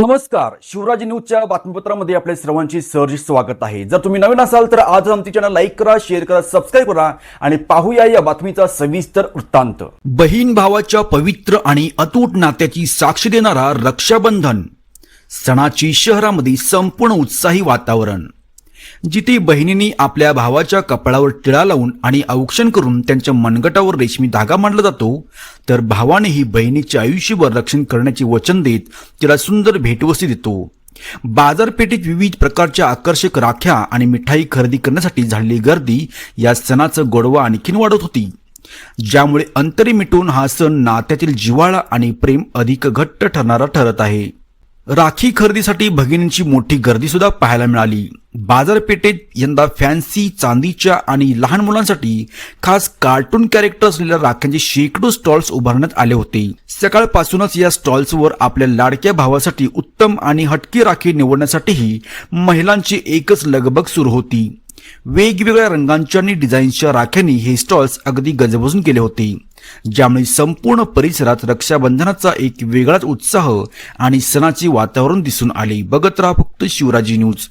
नमस्कार, शिवराज न्यूजच्या बातमीपत्रामध्ये आपल्या सर्वांचे सहर्ष स्वागत आहे। जर तुम्ही नवीन असाल तर आज आमचे चॅनल लाईक करा, शेअर करा, सबस्क्राइब करा आणि पाहूया या बातमीचा सविस्तर वृत्तांत। बहीण भावाच्या पवित्र आणि अतूट नात्याची साक्ष देणारा रक्षाबंधन सणाची शहरामध्ये संपूर्ण उत्साही वातावरण, जिथे बहिणींनी आपल्या भावाच्या कपाळावर टिळा लावून आणि औक्षण करून त्यांच्या मनगटावर रेशमी धागा मांडला जातो, तर भावानेही बहिणीचे आयुष्यभर रक्षण करण्याचे वचन देत तिला सुंदर भेटवस्तू देतो। बाजारपेठेत विविध प्रकारच्या आकर्षक राख्या आणि मिठाई खरेदी करण्यासाठी झालेली गर्दी या सणाचा गोडवा आणखीन वाढत होती, ज्यामुळे अंतरे मिटून हा सण नात्यातील जिव्हाळा आणि प्रेम अधिक घट्ट ठरणारा ठरत आहे। राखी खरेदीसाठी भगिनींची मोठी गर्दी सुद्धा पाहायला मिळाली। बाजारपेठेत यंदा फॅन्सी, चांदीच्या आणि लहान मुलांसाठी खास कार्टून कॅरेक्टर असलेल्या राख्यांचे शेकडो स्टॉल्स उभारण्यात आले होते। सकाळपासूनच या स्टॉल्सवर आपल्या लाडक्या भावासाठी उत्तम आणि हटकी राखी निवडण्यासाठीही महिलांची एकच लगबग सुरू होती। वेगवेगळ्या रंगांच्या आणि डिझाईनच्या राख्यांनी हे स्टॉल्स अगदी गजबजून केले होते, ज्यामुळे संपूर्ण परिसरात रक्षाबंधनाचा एक वेगळाच उत्साह आणि सणाचे वातावरण दिसून आले। बघत राहा फक्त शिवराज न्यूज।